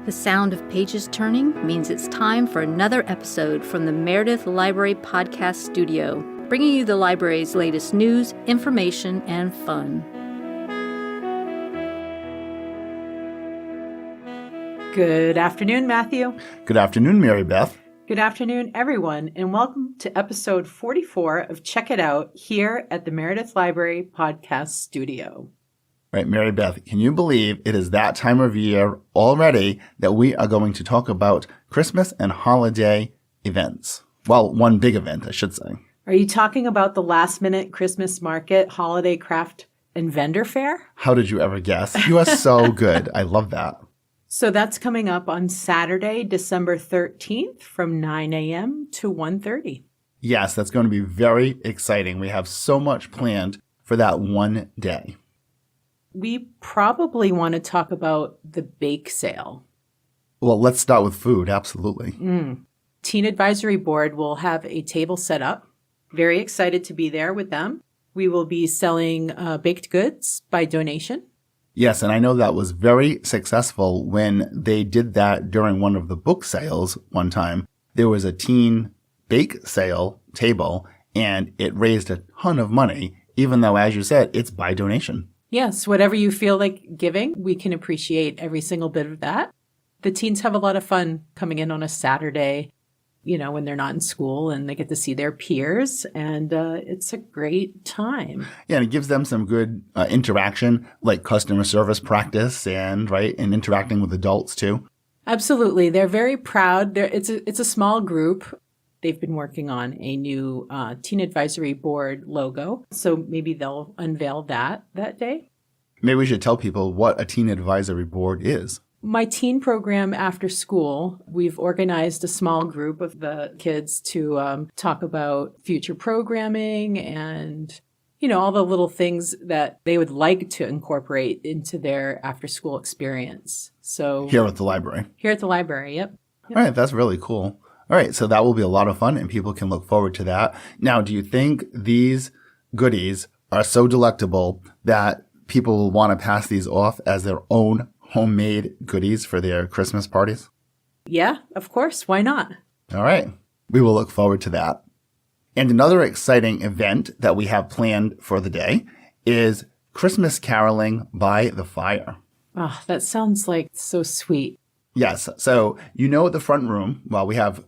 The sound of pages turning means it's time for another episode from the Meredith Library Podcast Studio, bringing you the library's latest news, information, and fun. Good afternoon, Matthew. Good afternoon, MaryBeth. Good afternoon, everyone, and welcome to episode 44 of Check It Out here at the Meredith Library Podcast Studio. Right, MaryBeth, can you believe it is that time of year already that we are going to talk about Christmas and holiday events? Well, one big event, I should say. Are you talking about the last-minute Christmas market, holiday craft, and vendor fair? How did you ever guess? You are so good. I love that. So that's coming up on Saturday, December 13th from 9 a.m. to 1:30. Yes, that's going to be very exciting. We have so much planned for that one day. We probably want to talk about the bake sale. Well, let's start with food. Absolutely. Teen Advisory Board will have a table set up. Very excited to be there with them. We will be selling baked goods by donation. Yes, and I know that was very successful when they did that during one of the book sales one time. There was a teen bake sale table, and it raised a ton of money, even though, as you said, it's by donation. Yes, whatever you feel like giving, we can appreciate every single bit of that. The teens have a lot of fun coming in on a Saturday, when they're not in school and they get to see their peers, and it's a great time. Yeah, and it gives them some good interaction, like customer service practice and interacting with adults too. Absolutely. They're very proud. It's a small group. They've been working on a new Teen Advisory Board logo, so maybe they'll unveil that day. Maybe we should tell people what a Teen Advisory Board is. My teen program after school, we've organized a small group of the kids to talk about future programming and, all the little things that they would like to incorporate into their after-school experience. So Here at the library. Here at the library, yep. All right, that's really cool. All right, so that will be a lot of fun, and people can look forward to that. Now, do you think these goodies are so delectable that people will want to pass these off as their own homemade goodies for their Christmas parties? Yeah, of course. Why not? All right, we will look forward to that. And another exciting event that we have planned for the day is Christmas caroling by the fire. Oh, that sounds like so sweet. Yes. So, the front room, we have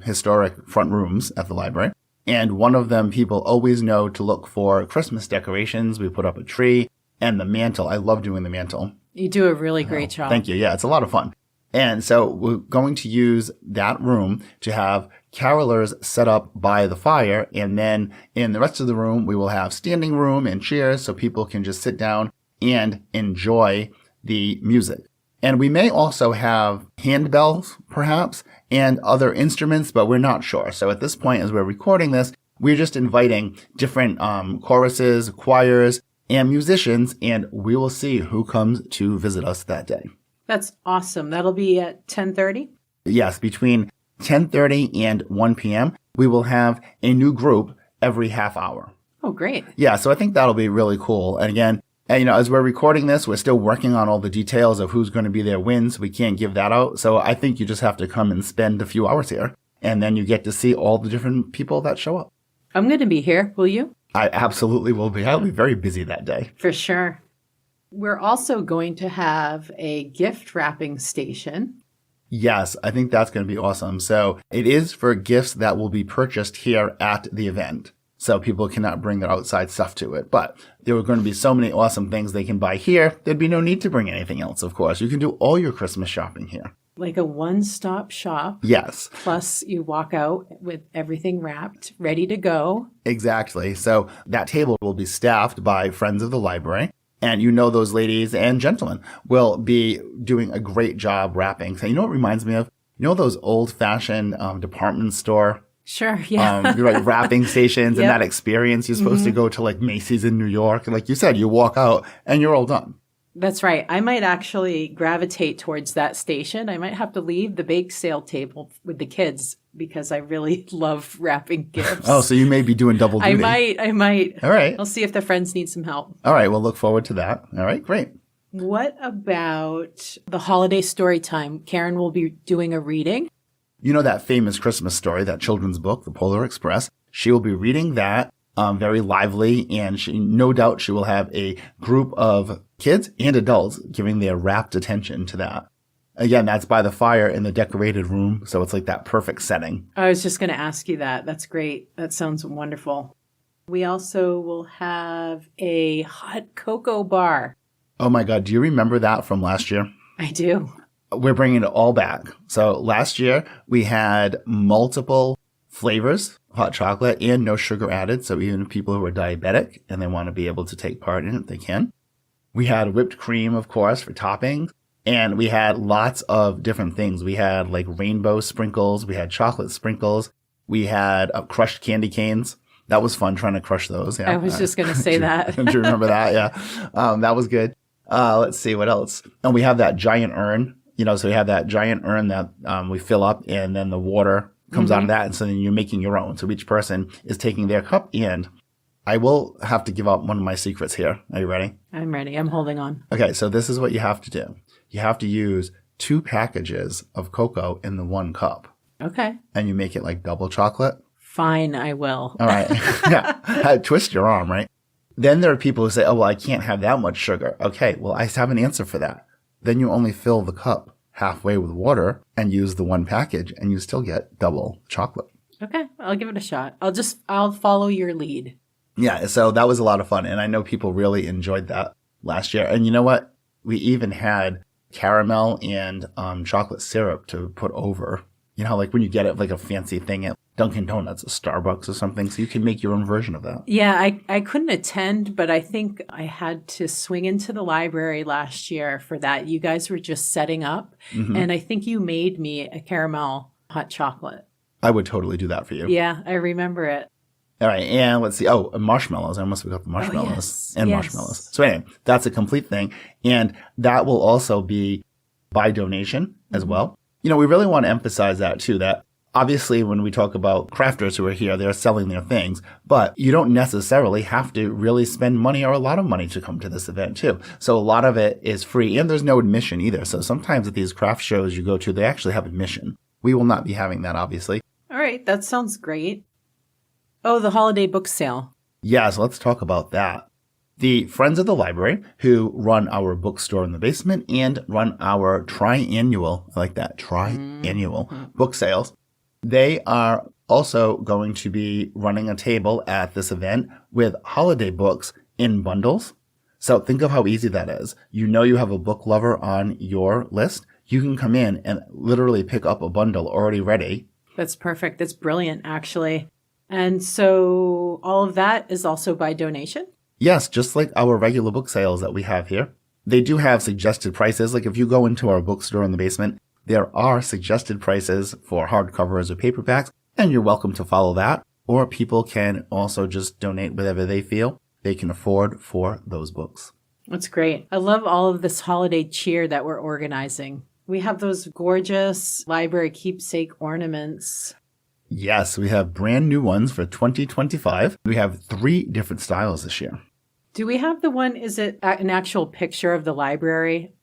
historic front rooms at the library. And one of them people always know to look for Christmas decorations. We put up a tree and the mantle. I love doing the mantle. You do a really great job. Thank you. Yeah, it's a lot of fun. And so we're going to use that room to have carolers set up by the fire. And then in the rest of the room, we will have standing room and chairs so people can just sit down and enjoy the music. And we may also have handbells, perhaps, and other instruments, but we're not sure. So at this point, as we're recording this, we're just inviting different choruses, choirs, and musicians, and we will see who comes to visit us that day. That's awesome. That'll be at 10:30? Yes, between 10:30 and 1 p.m. We will have a new group every half hour. Oh, great. Yeah, so I think that'll be really cool. And again, as we're recording this, we're still working on all the details of who's going to be there when, so we can't give that out. So I think you just have to come and spend a few hours here, and then you get to see all the different people that show up. I'm going to be here. Will you? I absolutely will be. I'll be very busy that day. For sure. We're also going to have a gift wrapping station. Yes, I think that's going to be awesome. So it is for gifts that will be purchased here at the event. So people cannot bring their outside stuff to it. But there are going to be so many awesome things they can buy here. There'd be no need to bring anything else, of course. You can do all your Christmas shopping here. Like a one-stop shop. Yes. Plus you walk out with everything wrapped, ready to go. Exactly. So that table will be staffed by friends of the library. And those ladies and gentlemen will be doing a great job wrapping. So what it reminds me of? Those old-fashioned department store Sure, yeah. Wrapping stations and Yep. that experience. You're supposed to go to Macy's in New York. Like you said, you walk out and you're all done. That's right. I might actually gravitate towards that station. I might have to leave the bake sale table with the kids because I really love wrapping gifts. Oh, so you may be doing double duty. I might. All right. I'll see if the friends need some help. All right. We'll look forward to that. All right. Great. What about the holiday story time? Karen will be doing a reading. You know that famous Christmas story, that children's book, The Polar Express? She will be reading that very lively, and no doubt she will have a group of kids and adults giving their rapt attention to that. Again, that's by the fire in the decorated room, so it's like that perfect setting. I was just going to ask you that. That's great. That sounds wonderful. We also will have a hot cocoa bar. Oh my God, do you remember that from last year? I do. We're bringing it all back. So last year, we had multiple flavors, hot chocolate, and no sugar added. So even people who are diabetic and they want to be able to take part in it, they can. We had whipped cream, of course, for toppings. And we had lots of different things. We had like rainbow sprinkles. We had chocolate sprinkles. We had crushed candy canes. That was fun trying to crush those. Yeah. I was just going to say that. Do you remember that? Yeah. That was good. Let's see what else. And we have that giant urn, so we have that giant urn that we fill up, and then the water comes out of that. And so then you're making your own. So each person is taking their cup, and I will have to give up one of my secrets here. Are you ready? I'm ready. I'm holding on. Okay. So this is what you have to do. You have to use 2 packages of cocoa in the 1 cup. Okay. And you make it like double chocolate. Fine, I will. All right. Yeah. Twist your arm, right? Then there are people who say, oh, well, I can't have that much sugar. Okay. Well, I have an answer for that. Then you only fill the cup halfway with water and use the 1 package, and you still get double chocolate. Okay. I'll give it a shot. I'll follow your lead. Yeah. So that was a lot of fun. And I know people really enjoyed that last year. And you know what? We even had caramel and chocolate syrup to put over. Like when you get it like a fancy thing at Dunkin' Donuts or Starbucks or something, so you can make your own version of that. Yeah, I couldn't attend, but I think I had to swing into the library last year for that. You guys were just setting up, and I think you made me a caramel hot chocolate. I would totally do that for you. Yeah, I remember it. All right, and let's see. Oh, marshmallows. I almost forgot the marshmallows. Marshmallows. So anyway, that's a complete thing. And that will also be by donation as well. We really want to emphasize that too, that obviously when we talk about crafters who are here, they're selling their things, but you don't necessarily have to really spend money or a lot of money to come to this event too. So a lot of it is free, and there's no admission either. So sometimes at these craft shows you go to, they actually have admission. We will not be having that, obviously. All right, that sounds great. Oh, the holiday book sale. Yeah, so let's talk about that. The Friends of the Library, who run our bookstore in the basement and run our triannual, I like that, triannual book sales, they are also going to be running a table at this event with holiday books in bundles. So think of how easy that is. You have a book lover on your list. You can come in and literally pick up a bundle already ready. That's perfect. That's brilliant, actually. And so all of that is also by donation? Yes, just like our regular book sales that we have here. They do have suggested prices. Like if you go into our bookstore in the basement, there are suggested prices for hardcovers or paperbacks, and you're welcome to follow that. Or people can also just donate whatever they feel they can afford for those books. That's great. I love all of this holiday cheer that we're organizing. We have those gorgeous library keepsake ornaments. Yes, we have brand new ones for 2025. We have 3 different styles this year. Do we have the one, is it an actual picture of the library?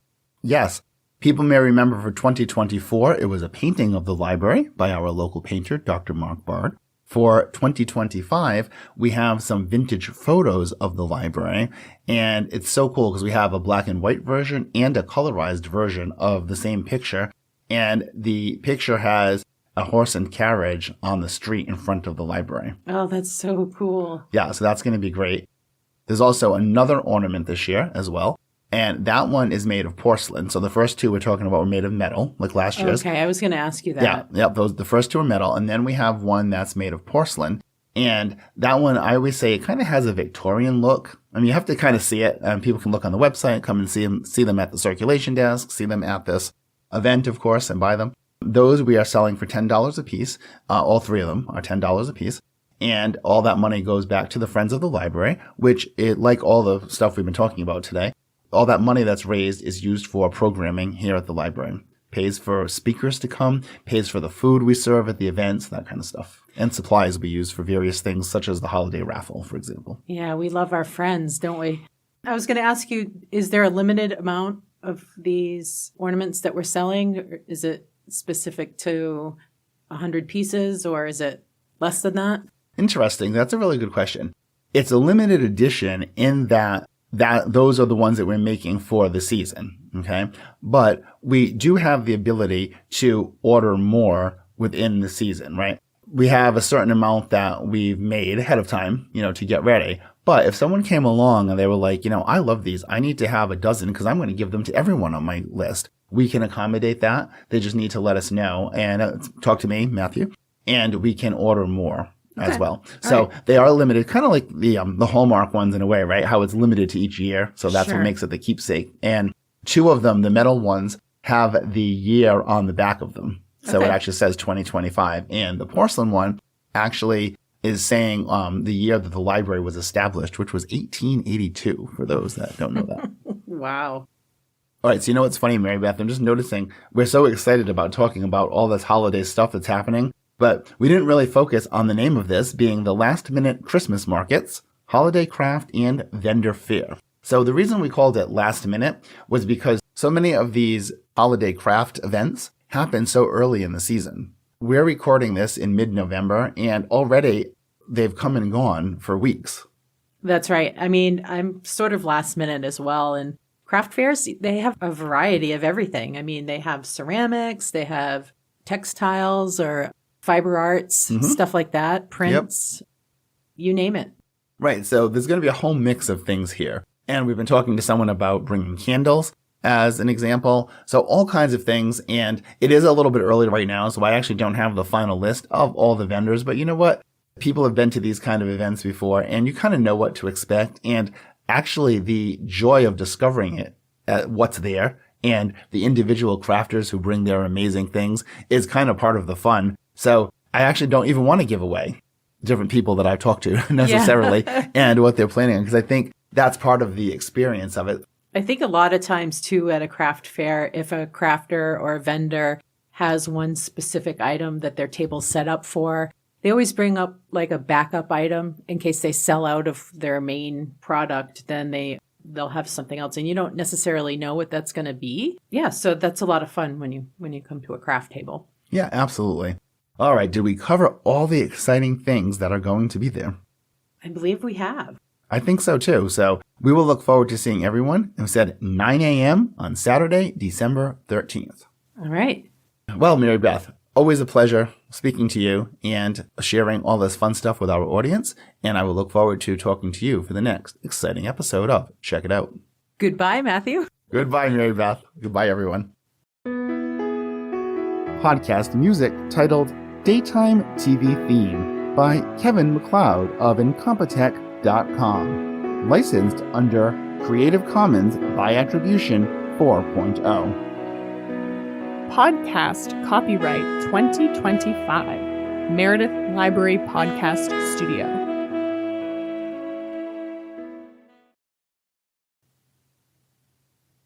Yes. People may remember for 2024, it was a painting of the library by our local painter, Dr. Mark Bard. For 2025, we have some vintage photos of the library, and it's so cool because we have a black and white version and a colorized version of the same picture, and the picture has a horse and carriage on the street in front of the library. Oh, that's so cool. Yeah, so that's going to be great. There's also another ornament this year as well, and that one is made of porcelain. So the first 2 we're talking about were made of metal, like last year's. Okay, I was going to ask you that. Yeah, the first 2 are metal, and then we have one that's made of porcelain. And that one, I always say, it kind of has a Victorian look. I mean, you have to kind of see it, and people can look on the website, come and see them at the circulation desk, see them at this event, of course, and buy them. Those we are selling for $10 a piece. All 3 of them are $10 a piece. And all that money goes back to the Friends of the Library, which, like all the stuff we've been talking about today, all that money that's raised is used for programming here at the library. Pays for speakers to come, pays for the food we serve at the events, that kind of stuff. And supplies we use for various things, such as the holiday raffle, for example. Yeah, we love our friends, don't we? I was going to ask you, is there a limited amount of these ornaments that we're selling? Or is it specific to 100 pieces, or is it less than that? Interesting. That's a really good question. It's a limited edition in that those are the ones that we're making for the season. Okay. But we do have the ability to order more within the season, right? We have a certain amount that we've made ahead of time, to get ready. But if someone came along and they were like, I love these, I need to have a dozen because I'm going to give them to everyone on my list, we can accommodate that. They just need to let us know and talk to me, Matthew, and we can order more as well. So They are limited, kind of like the Hallmark ones in a way, right? How it's limited to each year. So that's what makes it the keepsake. And 2 of them, the metal ones, have the year on the back of them. So it actually says 2025. And the porcelain one actually is saying the year that the library was established, which was 1882, for those that don't know that. Wow. All right. So you know what's funny, MaryBeth? I'm just noticing we're so excited about talking about all this holiday stuff that's happening, but we didn't really focus on the name of this being the Last Minute Christmas Markets, Holiday Craft and Vendor Fair. So the reason we called it Last Minute was because so many of these holiday craft events happen so early in the season. We're recording this in mid-November, and already they've come and gone for weeks. That's right. I mean, I'm sort of last minute as well. And craft fairs, they have a variety of everything. I mean, they have ceramics, they have textiles or fiber arts, stuff like that, prints, you name it. Right. So there's going to be a whole mix of things here. And we've been talking to someone about bringing candles as an example. So all kinds of things. And it is a little bit early right now, so I actually don't have the final list of all the vendors. But you know what? People have been to these kind of events before, and you kind of know what to expect. And actually the joy of discovering it, what's there, and the individual crafters who bring their amazing things is kind of part of the fun. So I actually don't even want to give away different people that I've talked to necessarily and what they're planning on, because I think that's part of the experience of it. I think a lot of times too at a craft fair, if a crafter or a vendor has one specific item that their table's set up for, they always bring up like a backup item in case they sell out of their main product, then they'll have something else and you don't necessarily know what that's going to be. Yeah, so that's a lot of fun when you come to a craft table. Yeah, absolutely. All right, did we cover all the exciting things that are going to be there? I believe we have. I think so too. So we will look forward to seeing everyone. We said 9 a.m. on Saturday, December 13th. All right. Well, MaryBeth, always a pleasure speaking to you and sharing all this fun stuff with our audience. And I will look forward to talking to you for the next exciting episode of Check It Out. Goodbye, Matthew. Goodbye, MaryBeth. Goodbye, everyone. Podcast music titled Daytime TV Theme by Kevin MacLeod of Incompetech.com. Licensed under Creative Commons by Attribution 4.0. Podcast copyright 2025. Meredith Library Podcast Studio.